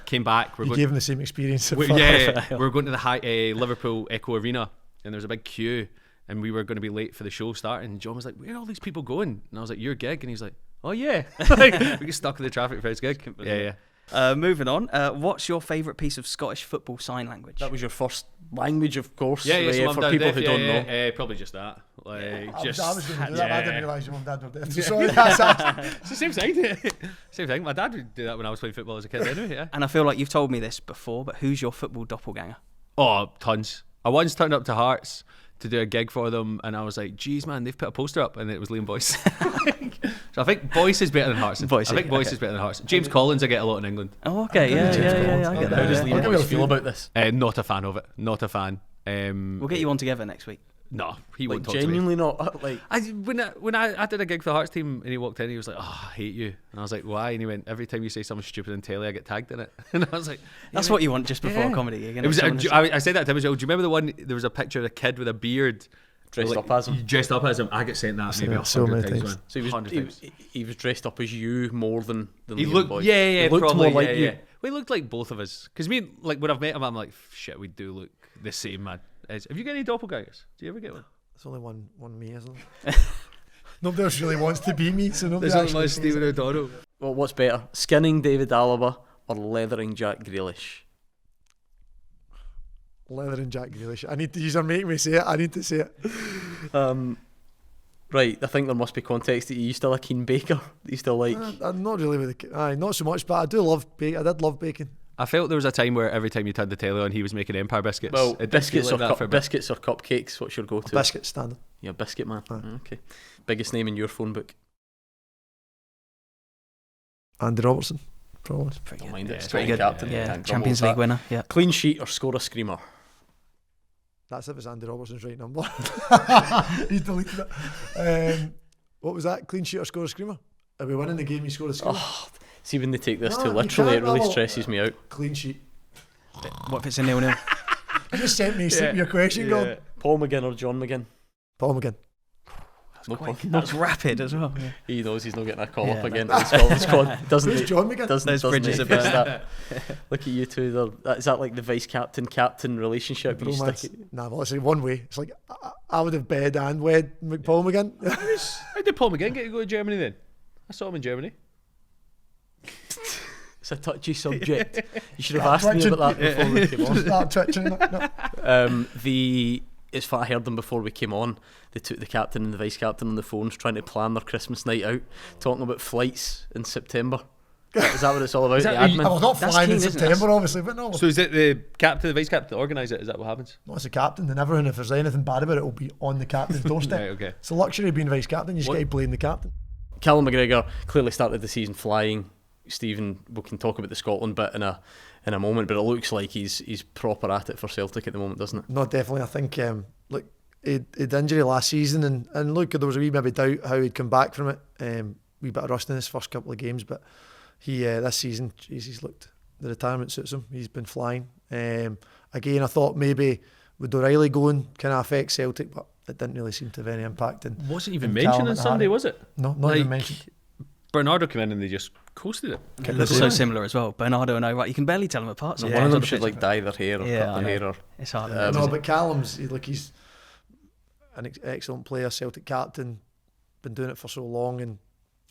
C: Came back.
B: You gave him the same experience.
C: We were going to the Liverpool Echo Arena, and there was a big queue. and we were going to be late for the show starting. And John was like, "Where are all these people going?" And I was like, "Your gig," and he's like, "Oh yeah." Like, we get stuck in the traffic for his gig. Yeah.
A: Moving on. What's your favourite piece of Scottish football sign language?
D: That was your first language, of course.
C: Yeah,
D: Ray,
C: so
D: for
C: Mum,
D: people
C: Dad,
D: who
C: deaf,
D: don't know.
C: probably just that. Like,
B: I
C: just
B: was going to do that, but I didn't
C: yeah.
B: realise your mum and dad were deaf. So sorry, that's
C: It's the same thing. Same thing. My dad would do that when I was playing football as a kid anyway, yeah.
A: And I feel like you've told me this before, but who's your football doppelganger?
C: Oh, tons. I once turned up to Hearts to do a gig for them, and I was like, geez, man, they've put a poster up, and it was Liam Boyce. So I think Boyce is better than Hearts. I think Boyce is better than Hearts. James Collins I get a lot in England.
A: Oh, okay. Yeah, I get that.
D: How does
B: Yeah.
D: Liam Boyce feel about this?
C: Not a fan of it. Not a fan.
A: We'll get you on together next week.
C: No, he
D: Like,
C: won't talk to me.
D: genuinely not. Like,
C: When I did a gig for the Hearts team and he walked in, he was like, "Oh, I hate you," and I was like, "Why?" And he went, "Every time you say something stupid on telly, I get tagged in it." And I was like,
A: That's what you want just before a comedy gig.
C: It was. I said that to him as well. Do you remember the one? There was a picture of a kid with a beard
D: dressed up as him.
C: Dressed up as him. I get sent that maybe
B: so
C: 100
B: many
C: times.
B: times.
C: Man.
D: So
C: 100 times.
D: he was dressed up as you more than
C: He
D: Liam
C: looked,
D: Boyce.
C: yeah,
D: He looked
C: probably,
D: more like you.
C: yeah. We looked like both of us. Because me, like when I've met him, I'm like, shit, we do look the same, man. Have you got any doppelgangers? Do you ever get one?
B: There's only one me, isn't there? Nobody else really wants to be me, so nobody
C: There's only
B: actually
C: one
B: sees
C: Stephen
B: it.
C: O'Donnell.
D: Well, what's better, skinning David Alaba or leathering Jack Grealish?
B: Leather and Jack Grealish. I need to. You're making me say it. I need to say it.
D: Right, I think there must be context. Are you still a keen baker? Do you still like?
B: I'm not really with the. Not so much, but I do love bacon. I did love bacon.
C: I felt there was a time where every time you turned the telly on, he was making Empire biscuits.
D: Well,
C: It did feel
D: biscuits
C: like that for
D: or
C: a bit.
D: biscuits or cupcakes. What's your go-to?
B: Biscuit standard.
D: You're a biscuit man.
B: Aye.
D: Okay. Biggest name in your phone book?
B: Andy Robertson, probably.
D: Don't mind it.
C: Yeah,
D: Straight
A: pretty good.
D: captain.
A: Yeah,
D: Can't grumble
A: Champions
D: with
A: League
D: that.
A: winner. Yeah.
D: Clean sheet or score a screamer?
B: That's if it's Andy Robertson's right number. He's deleted it. What was that? Clean sheet or score a screamer? Are we winning the game? You score a screamer.
D: Oh, see when they take this
B: No,
D: too
B: you
D: literally, it
B: can't,
D: really
B: no.
D: stresses me out.
B: Clean sheet.
A: What if it's a 0-0?
B: You just sent me your question, God.
D: Paul McGinn or John McGinn?
B: Paul McGinn.
D: No
A: Quick.
D: problem.
A: That's rapid as well. Yeah.
D: He knows he's not getting a call
A: Yeah,
D: up again to the Scotland squad. Doesn't
B: Who's
D: he?
B: John McGinn?
D: Doesn't
A: Those bridges
D: he?
A: are burnt.
D: That. Look at you two. Is that like the vice captain relationship? You
B: Bromance.
D: stick it.
B: Nah, well, it's like one way. It's like I would have bed and wed Paul McGinn.
C: How did Paul McGinn get to go to Germany then? I saw him in Germany.
D: It's a touchy subject. You should have asked me about that before we came on.
B: Start twitching. No.
D: It's fun. I heard them before we came on. They took the captain and the vice captain on the phones trying to plan their Christmas night out, talking about flights in September. Is that what it's all about?
C: Is
D: The
C: that-
B: I
D: admin.
B: was not
A: That's
B: flying
A: keen,
B: in
A: isn't it?
B: September, obviously, but no.
C: So is it the captain, the vice captain that organise it? Is that what happens?
B: No, it's the captain and everyone. If there's anything bad about it, it'll be on the captain's doorstep.
C: Right, okay.
B: It's a luxury of being vice captain. You just
C: What-
B: got to blame the captain.
D: Callum McGregor clearly started the season flying. Stephen, we can talk about the Scotland bit in a moment, but it looks like he's proper at it for Celtic at the moment, doesn't it?
B: No, definitely. I think look, he had injury last season, and look, there was a wee maybe doubt how he'd come back from it. Wee bit of rust in his first couple of games, but he this season, jeez, he's looked. The retirement suits him. He's been flying. Again, I thought maybe with O'Reilly going kind of affect Celtic, but it didn't really seem to have any impact. And
C: Wasn't even
B: and
C: mentioned
B: Callum
C: on
B: and
C: Sunday,
B: Harry.
C: was it?
B: No, not even mentioned.
C: Bernardo came in and they just coasted it.
A: It looks so similar as well. Bernardo and O'Reilly. You can barely tell them apart.
D: One
A: sometimes
D: of
A: on
D: them
A: the
D: should
A: pitch.
D: like dye their hair or
A: Yeah,
D: cut
A: I
D: their
A: know.
D: hair. Or
A: It's hard.
B: No, but Callum's he's an excellent player, Celtic captain. Been doing it for so long and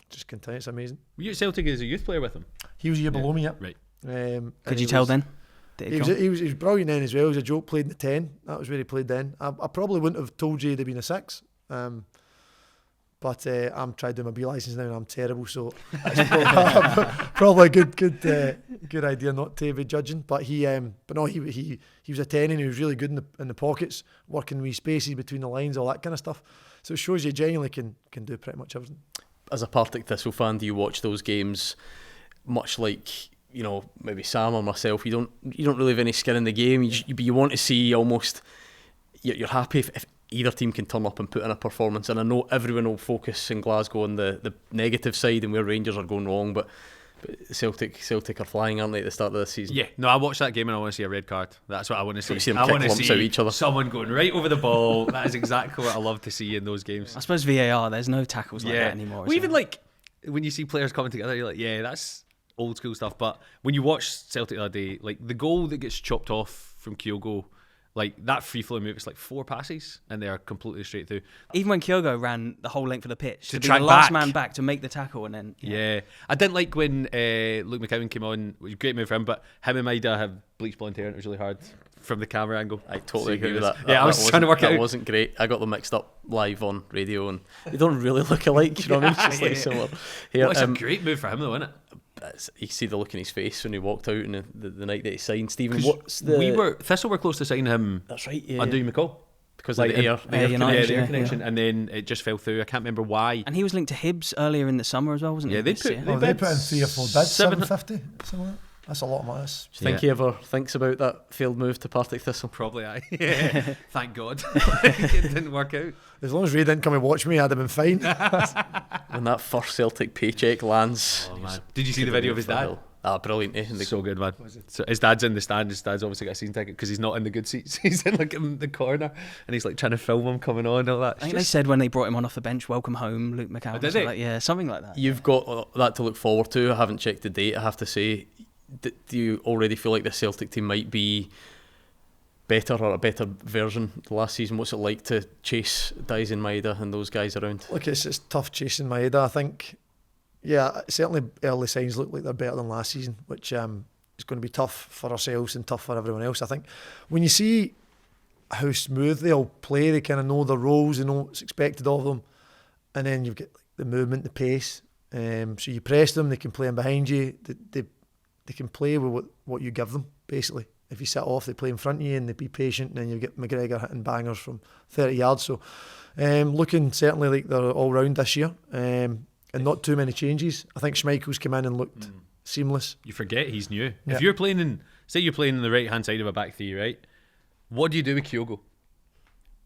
B: just continues. It's amazing.
C: Were you at Celtic as a youth player with him?
B: He was a year below me, yep.
C: Right.
B: And
A: Could
B: he
A: you tell
B: was-
A: then? Did
B: He
A: it
B: was,
A: come?
B: he was brilliant then as well. He was a joke, played in the 10. That was where he played then. I probably wouldn't have told you he'd have been a 6. But I'm trying to do my B licence now and I'm terrible, so it's probably a good idea not to be judging. But he was a 10 and he was really good in the pockets, working wee spaces between the lines, all that kind of stuff. So it shows you genuinely can do pretty much everything.
D: As a Partick Thistle fan, do you watch those games much like, you know, maybe Sam or myself? You don't really have any skin in the game. You want to see almost. You're happy if either team can turn up and put in a performance. And I know everyone will focus in Glasgow on the negative side and where Rangers are going wrong, but Celtic are flying, aren't they, at the start of this season?
C: Yeah, no, I watched that game and I want to see a red card. That's what I want to see.
D: You see them
C: I
D: kick
C: want to
D: lumps
C: see
D: out each other.
C: someone going right over the ball. That is exactly what I love to see in those games.
A: I suppose VAR. There's no tackles like
C: Yeah,
A: that anymore.
C: well,
A: is
C: even
A: there?
C: like when you see players coming together, you're like, yeah, that's old school stuff. But when you watch Celtic the other day, like the goal that gets chopped off from Kyogo Like that free flow move, it's like 4 passes and they are completely straight through.
A: Even when Kyogo ran the whole length of the pitch to be
C: track
A: the last
C: back.
A: man back to make the tackle, and then
C: Yeah. I didn't like when Luke McCowan came on. It was a great move for him, but him and Maida have bleached blonde hair and it was really hard from the camera angle.
D: I totally
C: So
D: agree with
C: was-
D: that.
C: Yeah, I was trying to work it
D: That
C: out.
D: wasn't great. I got them mixed up live on radio, and they don't really look alike. You know what I mean? It's just like similar. Here,
C: Well, it's a great move for him, though, isn't it?
D: you see the look in his face when he walked out in the night that he signed. Stephen, what's the?
C: Thistle were close to signing him.
D: That's right. Yeah.
C: Under McCall.
D: Because
C: Like
D: of the air,
A: Air United,
C: the air
A: yeah,
C: connection, and then it just fell through. I can't remember why.
A: And he was linked to Hibs earlier in the summer as well, wasn't he?
C: Yeah, they
A: this
C: put-
A: year?
C: they-
B: They put in 3 or 4 bids,
C: 7
B: 750, something like that. That's a lot of money.
D: Do you think he ever thinks about that failed move to Partick Thistle?
C: Probably, aye. Yeah. Thank God it didn't work out.
B: As long as Ray didn't come and watch me, I'd have been fine.
D: When that first Celtic paycheck lands.
C: Oh man, did you see the video of his dad?
D: Ah, brilliant. Eh?
C: So good, man. So his dad's in the stand. His dad's obviously got a season ticket because he's not in the good seats. He's in like in the corner, and he's like trying to film him coming on and all that.
A: I think they said when they brought him on off the bench, "Welcome home, Luke McCowan."
C: Oh, did
A: So
C: they?
A: like, yeah, something like that.
D: You've got that to look forward to. I haven't checked the date, I have to say. Do you already feel like the Celtic team might be better or a better version last season? What's it like to chase Dyson Maeda and those guys around?
B: Look, it's tough chasing Maeda. I think, yeah, certainly early signs look like they're better than last season, which is going to be tough for ourselves and tough for everyone else. I think when you see how smooth they all play, they kind of know their roles, they know what's expected of them, and then you've got like, the movement, the pace. So you press them, they can play in behind you. They can play with what you give them, basically. If you sit off, they play in front of you and they be patient, and then you get McGregor hitting bangers from 30 yards. So looking certainly like they're all round this year, and not too many changes. I think Schmeichel's come in and looked seamless.
C: You forget he's new.
B: Yeah.
C: If you're playing in, say you're playing in the right hand side of a back three, right? What do you do with Kyogo?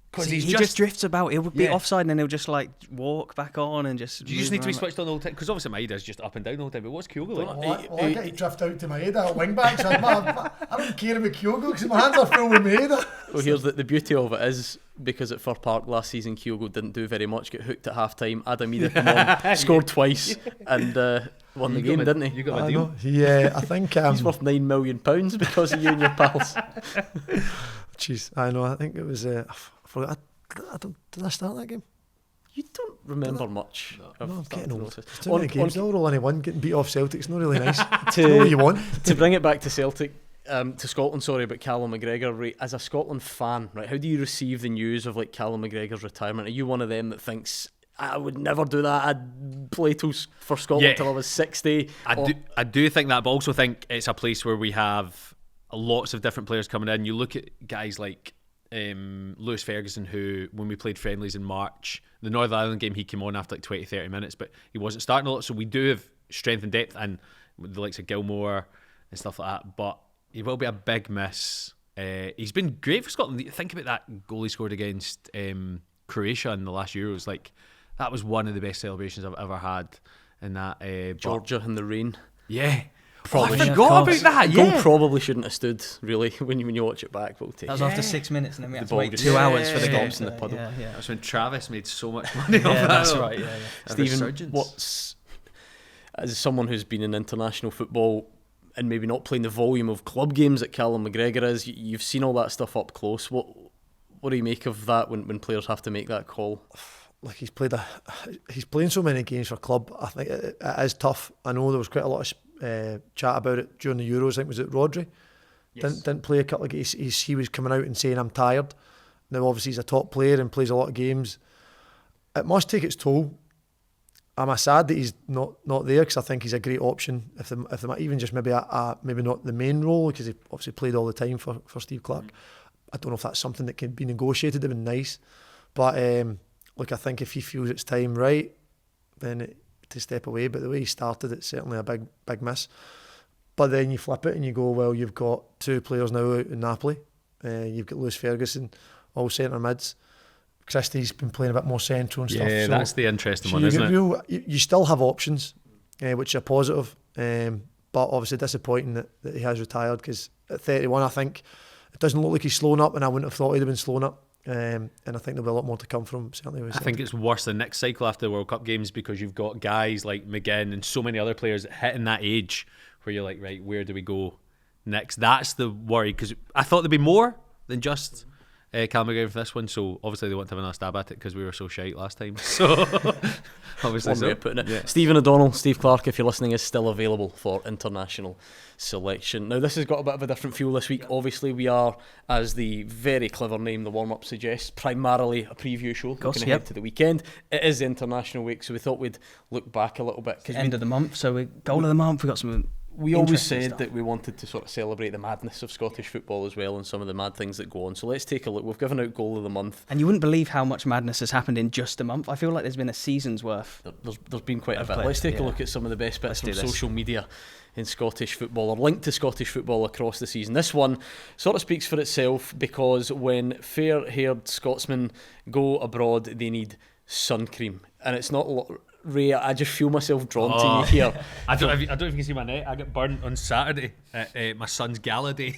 C: Because
A: See,
C: he's
A: he just drifts about. He'll be
C: Yeah.
A: offside and then he'll just like walk back on and just.
C: You just
A: move
C: need to be
A: around.
C: switched on the whole time. Because obviously Maeda's just up and down the whole time. But what's Kyogo like?
B: Well, I get to drift out to Maeda at wing back, so I don't care about Kyogo because my hands are full with Maeda.
D: Well, here's the beauty of it is, because at Fir Park last season, Kyogo didn't do very much, got hooked at half time. Adam Ida come on, scored twice, and won the game, didn't he?
C: You got
B: I
C: a deal.
B: know. Yeah, I think
D: He's worth £9 million because of you and your pals.
B: jeez, I know. I think it was. I forgot. Did I start that game?
D: You don't remember much.
B: No,
D: of
B: I'm
D: that
B: getting old.
D: process.
B: Too many games. They're all only one. Getting beat off Celtic's not really nice.
D: To-
B: It's not what you want.
D: To bring it back to Celtic, to Scotland, sorry, but Callum McGregor, right, as a Scotland fan, right, how do you receive the news of like Callum McGregor's retirement? Are you one of them that thinks, I would never do that, I'd play for Scotland
C: Yeah.
D: till I was 60?
C: I do think that, but also think it's a place where we have lots of different players coming in. You look at guys like Lewis Ferguson, who, when we played friendlies in March, the Northern Ireland game, he came on after like 20-30 minutes, but he wasn't starting a lot. So we do have strength and depth, and with the likes of Gilmore and stuff like that, but he will be a big miss. He's been great for Scotland. Think about that goal he scored against Croatia in the last Euros. Like, that was one of the best celebrations I've ever had in that.
D: Georgia in the rain.
C: Yeah.
D: Probably
C: I
D: should-
C: forgot
A: of
C: about that,
D: Goal
C: yeah.
D: probably shouldn't have stood, really, when you watch it back. We'll take
A: That was after 6 minutes, and then we had
D: The
A: to wait
D: ball
A: 2
D: just
A: hours for the game.
D: stops in the puddle.
A: Yeah, yeah.
C: That's when Travis made so much money off
A: Yeah,
C: that.
A: that's right. Yeah, yeah.
C: A
D: Stephen,
C: resurgence.
D: what's, as someone who's been in international football and maybe not playing the volume of club games that Callum McGregor is, you've seen all that stuff up close. What do you make of that when players have to make that call?
B: Like he's playing so many games for club. I think it is tough. I know there was quite a lot of chat about it during the Euros. I think was it Rodri didn't play a couple of games. He was coming out and saying I'm tired. Now obviously he's a top player and plays a lot of games. It must take its toll. Am I sad that he's not there, because I think he's a great option if they might even just maybe maybe not the main role, because he obviously played all the time for Steve Clarke. I don't know if that's something that can be negotiated. It'd be nice, but look, I think if he feels it's time right, then to step away. But the way he started, it's certainly a big miss. But then you flip it and you go, well, you've got 2 players now out in Napoli. You've got Lewis Ferguson, all centre mids. Christie's been playing a bit more central and stuff.
C: Yeah,
B: so
C: that's the interesting one,
B: you
C: isn't
B: get
C: it?
B: you still have options, which are positive, but obviously disappointing that he has retired, because at 31, I think it doesn't look like he's slowing up, and I wouldn't have thought he'd have been slowing up. And I think there'll be a lot more to come from him, certainly.
C: I think it's worse the next cycle after the World Cup games, because you've got guys like McGinn and so many other players hitting that age where you're like, right, where do we go next? That's the worry, because I thought there'd be more than just Callum McGregor for this one, so obviously they want to have another stab at it because we were so shite last time. So obviously,
D: One way of putting it. Stephen O'Donnell, Steve Clark, if you're listening, is still available for international selection. Now, this has got a bit of a different feel this week. Obviously, we are, as the very clever name, the warm-up suggests, primarily a preview show looking ahead to the weekend. It is the international week, so we thought we'd look back a little bit.
A: End of the month, so we goal of the month. We got some.
D: We always said that we wanted to sort of celebrate the madness of Scottish football as well, and some of the mad things that go on. So let's take a look. We've given out goal of the month,
A: and you wouldn't believe how much madness has happened in just a month. I feel like there's been a season's worth.
D: There's been quite a bit. Let's take a look at some of the best bits from social media in Scottish football, or linked to Scottish football across the season. This one sort of speaks for itself, because when fair-haired Scotsmen go abroad, they need sun cream, and it's not Ray, I just feel myself drawn to you here.
C: I don't know if you can see my neck. I got burnt on Saturday at my son's gala day.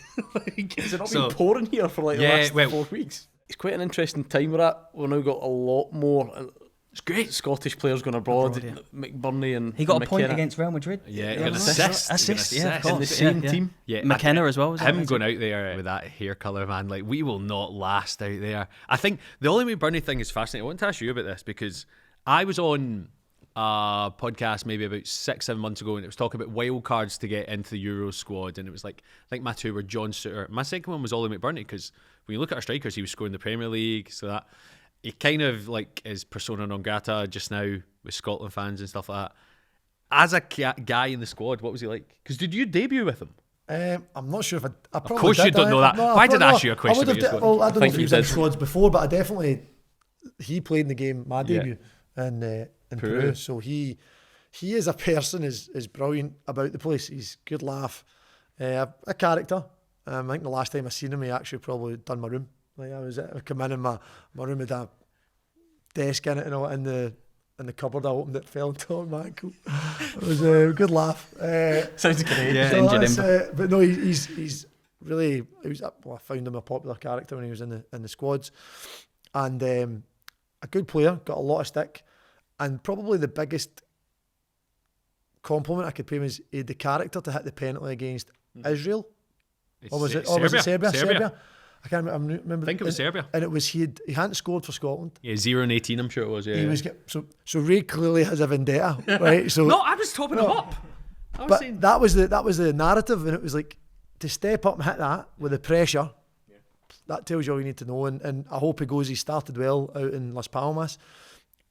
D: Has it not been pouring here for the last 4 weeks? It's quite an interesting time we're at. We've now got a lot more. It's great. Scottish players going abroad. McBurney and
A: he got
D: and
A: a point
D: McKenna
A: against Real Madrid.
C: Yeah, he got an assist.
A: Yeah,
D: in the same team.
C: Yeah,
A: McKenna as well.
C: Him going out there with that hair colour, man. Like, we will not last out there. I think the only McBurney thing is fascinating. I want to ask you about this, because I was on a podcast maybe about 6-7 months ago, and it was talking about wild cards to get into the Euros squad, and it was like, I think my two were John Suter. My second one was Ollie McBurney, because when you look at our strikers, he was scoring the Premier League, so that he kind of like is persona non grata just now with Scotland fans and stuff like that. As a guy in the squad, what was he like? Because did you debut with him?
B: I'm not sure if I probably
C: of course
B: did.
C: you don't know that.
B: No,
C: why did I ask you a question?
B: I don't know if he was in squads before, but I definitely he played in the game my debut in Peru. So he is a person is brilliant about the place. He's a good laugh, a character. I think the last time I seen him, he actually probably done my room. Like I come in and my room had a desk in it, and all in the cupboard. I opened it, fell on my ankle. It was a good laugh.
D: Sounds great.
B: Yeah, but no, he's really. I found him a popular character when he was in the squads, and a good player. Got a lot of stick, and probably the biggest compliment I could pay him is he had the character to hit the penalty against Israel. Or was it Serbia? Serbia. I can't remember.
C: I think it was Serbia.
B: And it was he hadn't scored for Scotland.
C: Yeah, 0-18, I'm sure it was. Yeah,
B: he was so Ray clearly has a vendetta, right? So
C: no, I was topping him up.
B: But that was the narrative, and it was like to step up and hit that with the pressure. Yeah. That tells you all you need to know, and I hope he goes. He started well out in Las Palmas,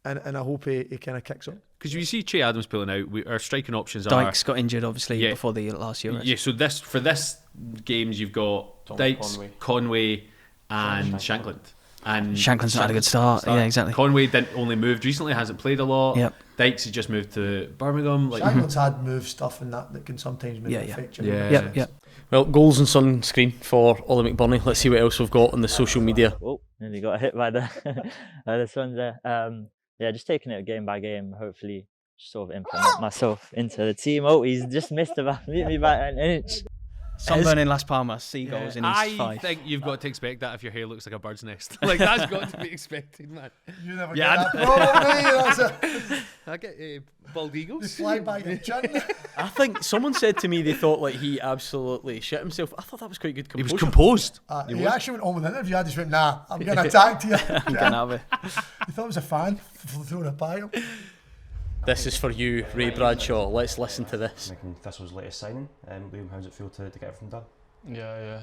B: and I hope he kind of kicks up.
C: Because you see Che Adams pulling out, our striking options
A: Dykes got injured obviously before the last Euros.
C: Yeah, so for this games you've got Dykes, Conway and Shankland. And
A: Shankland's not had a good start. Yeah, exactly.
C: Conway didn't only moved recently, hasn't played a lot.
A: Yep.
C: Dykes has just moved to Birmingham.
B: Shankland's had move stuff and that can sometimes maybe affect you.
A: Yeah.
D: Well, goals and sunscreen for Ollie McBurney. Let's see what else we've got on the social media.
E: Oh, nearly got hit by the sun there. Yeah, just taking it game by game. Hopefully, sort of implement myself into the team. Oh, he's just missed me by an inch.
A: Sunburn in Las Palmas, seagulls in his five.
C: I think you've got to expect that if your hair looks like a bird's nest. Like, that's got to be expected, man.
B: You never get that. Probably.
C: I get bald eagles.
B: They fly by your chin.
D: I think someone said to me they thought like he absolutely shit himself. I thought that was quite good composure.
C: He was composed.
B: He actually went on with the interview. I just went, nah, I'm getting attacked here.
A: Get out of it.
B: He thought it was a fan throwing a pile.
D: This is for you, Ray Bradshaw. Let's listen to this.
F: Making Thistle's latest signing. Liam, how does it feel to get everything done?
G: Yeah.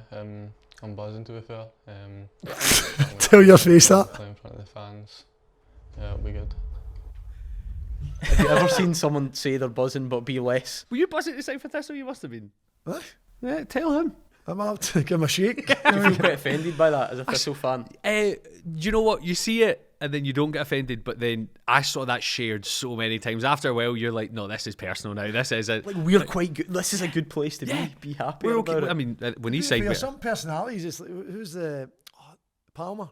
G: I'm buzzing, to be fair.
B: Tell your face that.
G: Play in front of the fans. Yeah, it'll be good.
D: Have you ever seen someone say they're buzzing but be less?
C: Were you buzzing to sign for Thistle? You must have been.
B: What?
C: Yeah, tell him.
B: I'm out to give him a shake.
D: Do you feel quite offended by that as a Thistle fan?
C: Do you know what? You see it and then you don't get offended, but then I saw that shared so many times. After a while, you're like, no, this is personal now. This is it.
D: Like, we're quite good. This is a good place to be happy
C: we're
D: about
C: okay.
D: it.
C: I mean, when he signed,
B: there's some personalities. It's like, who's the Palmer?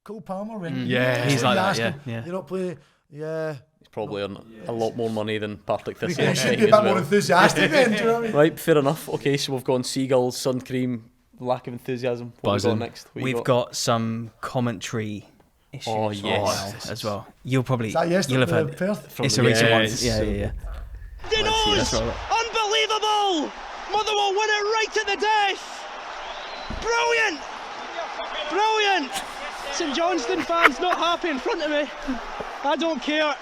B: Cole Palmer. When
A: he's like that. Yeah.
B: You're not playing. Yeah.
D: He's probably on a lot more money than Partick Thistle.
B: You should be a bit more enthusiastic then. Do you know what I mean?
D: Right, fair enough. Okay, so we've gone seagulls, sun cream, lack of enthusiasm. What have we got next?
A: We've got some commentary issues.
D: Oh yes,
A: as well. You'll probably
B: you'll
A: have heard. It's a recent one. Yeah.
H: Dinos! Unbelievable! Motherwell win it right to the death! Brilliant! brilliant! St Johnstone fans not happy in front of me. I don't care.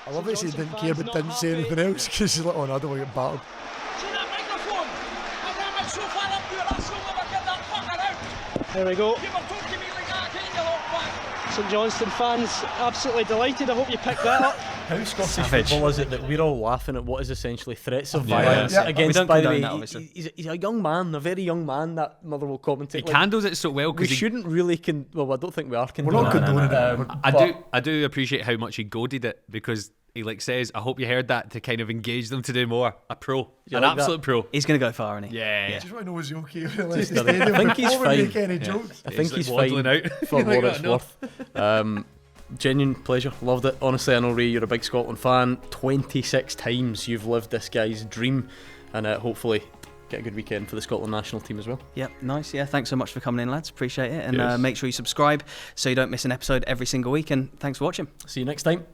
B: I love that he didn't care but didn't say anything else because he's like, oh no, I don't want to get battered.
H: There we go. St Johnstone fans absolutely delighted. I hope you picked that up.
D: How Scottish football is it that we're all laughing at what is essentially threats of violence against,
A: we don't
D: by the
A: condone
D: way,
A: that,
D: he's a young man, a very young man, that Motherwell commentator.
C: He handles it so well
D: We
C: because
D: shouldn't really well, I don't think we are
B: We're not
D: condoning
B: condoning it.
C: I do appreciate how much he goaded it because he like says, I hope you heard that, to kind of engage them to do more. A pro,
D: You
C: an
D: like
C: absolute
D: that?
C: pro.
A: He's going to go far, isn't he?
C: Yeah.
B: Just want to know is he okay?
D: I think he's
B: Before we
D: fine.
B: make any jokes.
D: I think
C: like
D: he's
C: waddling
D: fine
C: out.
D: for
C: Like,
D: what it's
C: no.
D: worth. Genuine pleasure, loved it. Honestly, I know, Ray, you're a big Scotland fan. 26 times you've lived this guy's dream, and hopefully get a good weekend for the Scotland national team as well.
A: Yep, nice. Yeah, thanks so much for coming in, lads. Appreciate it. And
C: Yes.
A: make sure you subscribe so you don't miss an episode every single week. And thanks for watching.
D: See you next time.